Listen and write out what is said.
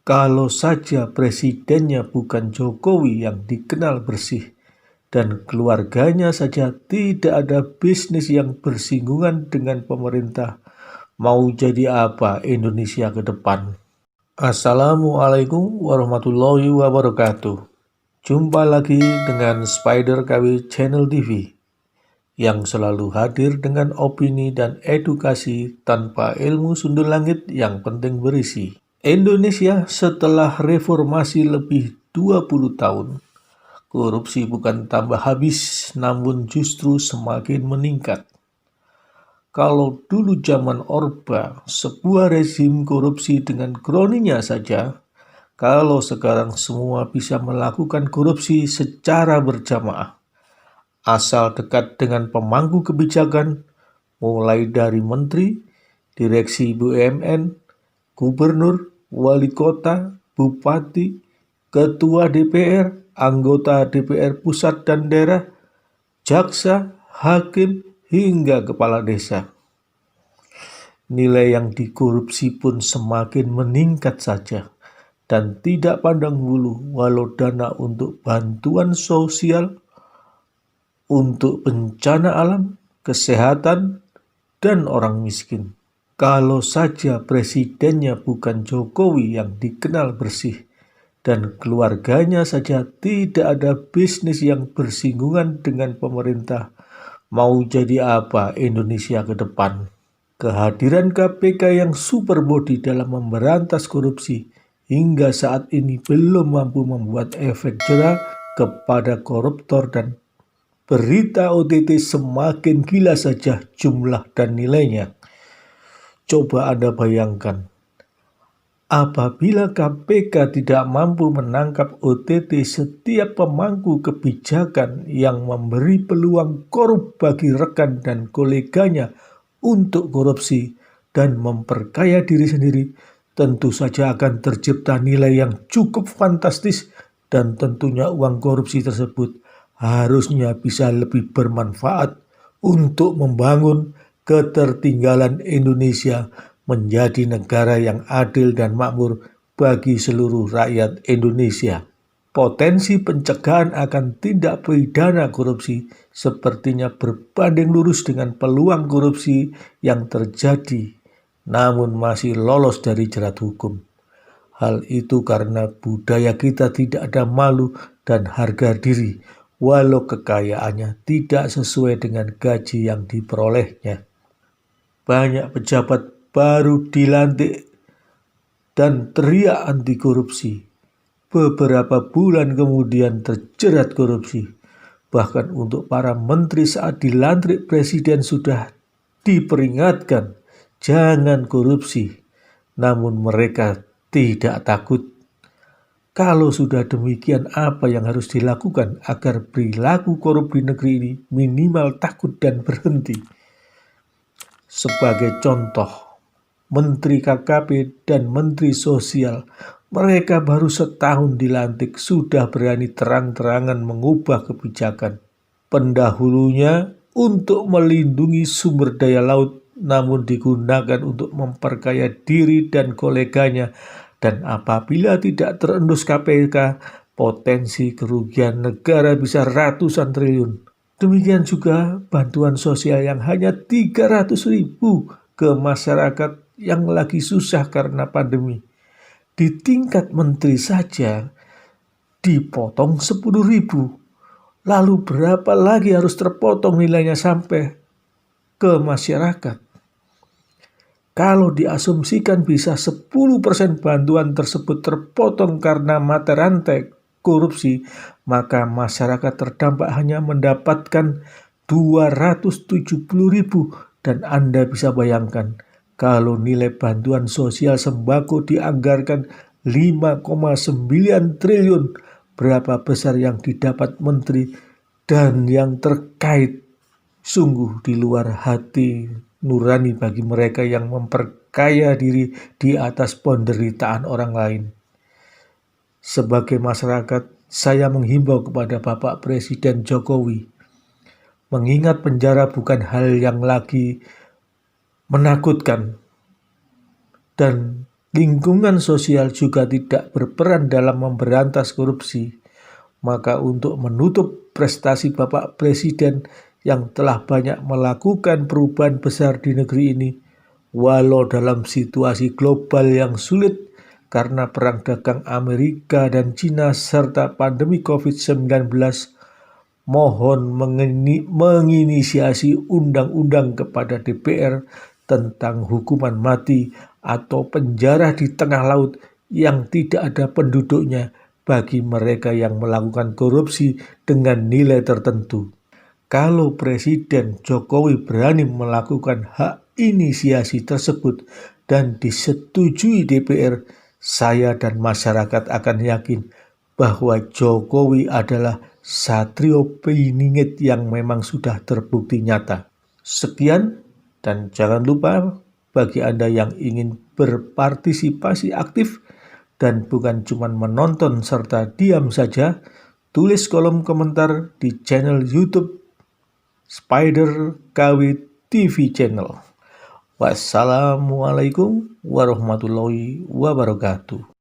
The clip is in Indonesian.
Kalau saja presidennya bukan Jokowi yang dikenal bersih dan keluarganya saja tidak ada bisnis yang bersinggungan dengan pemerintah, mau jadi apa Indonesia ke depan? Assalamualaikum warahmatullahi wabarakatuh. Jumpa lagi dengan Spider KW Channel TV yang selalu hadir dengan opini dan edukasi tanpa ilmu sundul langit yang penting berisi. Indonesia setelah reformasi lebih 20 tahun, korupsi bukan tambah habis namun justru semakin meningkat. Kalau dulu zaman Orba, sebuah rezim korupsi dengan kroninya saja, kalau sekarang semua bisa melakukan korupsi secara berjamaah, asal dekat dengan pemangku kebijakan, mulai dari menteri, direksi BUMN, gubernur, wali kota, bupati, ketua DPR, anggota DPR pusat dan daerah, jaksa, hakim, hingga kepala desa. Nilai yang dikorupsi pun semakin meningkat saja dan tidak pandang bulu, walau dana untuk bantuan sosial, untuk bencana alam, kesehatan, dan orang miskin. Kalau saja presidennya bukan Jokowi yang dikenal bersih dan keluarganya saja tidak ada bisnis yang bersinggungan dengan pemerintah, mau jadi apa Indonesia ke depan? Kehadiran KPK yang super body dalam memberantas korupsi hingga saat ini belum mampu membuat efek jera kepada koruptor dan berita OTT semakin gila saja jumlah dan nilainya. Coba Anda bayangkan, apabila KPK tidak mampu menangkap OTT setiap pemangku kebijakan yang memberi peluang korup bagi rekan dan koleganya untuk korupsi dan memperkaya diri sendiri, tentu saja akan tercipta nilai yang cukup fantastis dan tentunya uang korupsi tersebut harusnya bisa lebih bermanfaat untuk membangun ketertinggalan Indonesia menjadi negara yang adil dan makmur bagi seluruh rakyat Indonesia. Potensi pencegahan akan tindak pidana korupsi sepertinya berbanding lurus dengan peluang korupsi yang terjadi namun masih lolos dari jerat hukum. Hal itu karena budaya kita tidak ada malu dan harga diri, walau kekayaannya tidak sesuai dengan gaji yang diperolehnya. Banyak pejabat baru dilantik dan teriak anti korupsi. Beberapa bulan kemudian terjerat korupsi. Bahkan untuk para menteri saat dilantik presiden sudah diperingatkan jangan korupsi. Namun mereka tidak takut. Kalau sudah demikian, apa yang harus dilakukan agar perilaku korup di negeri ini minimal takut dan berhenti? Sebagai contoh, Menteri KKP dan Menteri Sosial, mereka baru setahun dilantik sudah berani terang-terangan mengubah kebijakan. Pendahulunya untuk melindungi sumber daya laut namun digunakan untuk memperkaya diri dan koleganya, dan apabila tidak terendus KPK, potensi kerugian negara bisa ratusan triliun. Demikian juga bantuan sosial yang hanya 300.000 ke masyarakat yang lagi susah karena pandemi. Di tingkat menteri saja dipotong 10.000. Lalu berapa lagi harus terpotong nilainya sampai ke masyarakat? Kalau diasumsikan bisa 10% bantuan tersebut terpotong karena mata rantai korupsi, maka masyarakat terdampak hanya mendapatkan 270.000, dan Anda bisa bayangkan kalau nilai bantuan sosial sembako dianggarkan 5,9 triliun, berapa besar yang didapat menteri dan yang terkait. Sungguh di luar hati nurani bagi mereka yang memperkaya diri di atas penderitaan orang lain. Sebagai masyarakat, saya menghimbau kepada Bapak Presiden Jokowi, mengingat penjara bukan hal yang lagi menakutkan dan lingkungan sosial juga tidak berperan dalam memberantas korupsi. Maka untuk menutup prestasi Bapak Presiden yang telah banyak melakukan perubahan besar di negeri ini, walau dalam situasi global yang sulit karena perang dagang Amerika dan Cina serta pandemi COVID-19, mohon menginisiasi undang-undang kepada DPR tentang hukuman mati atau penjara di tengah laut yang tidak ada penduduknya bagi mereka yang melakukan korupsi dengan nilai tertentu. Kalau Presiden Jokowi berani melakukan hak inisiasi tersebut dan disetujui DPR, saya dan masyarakat akan yakin bahwa Jokowi adalah satrio piningit yang memang sudah terbukti nyata. Sekian, dan jangan lupa bagi Anda yang ingin berpartisipasi aktif dan bukan cuma menonton serta diam saja, tulis kolom komentar di channel YouTube Spider KW TV Channel. Wassalamualaikum warahmatullahi wabarakatuh.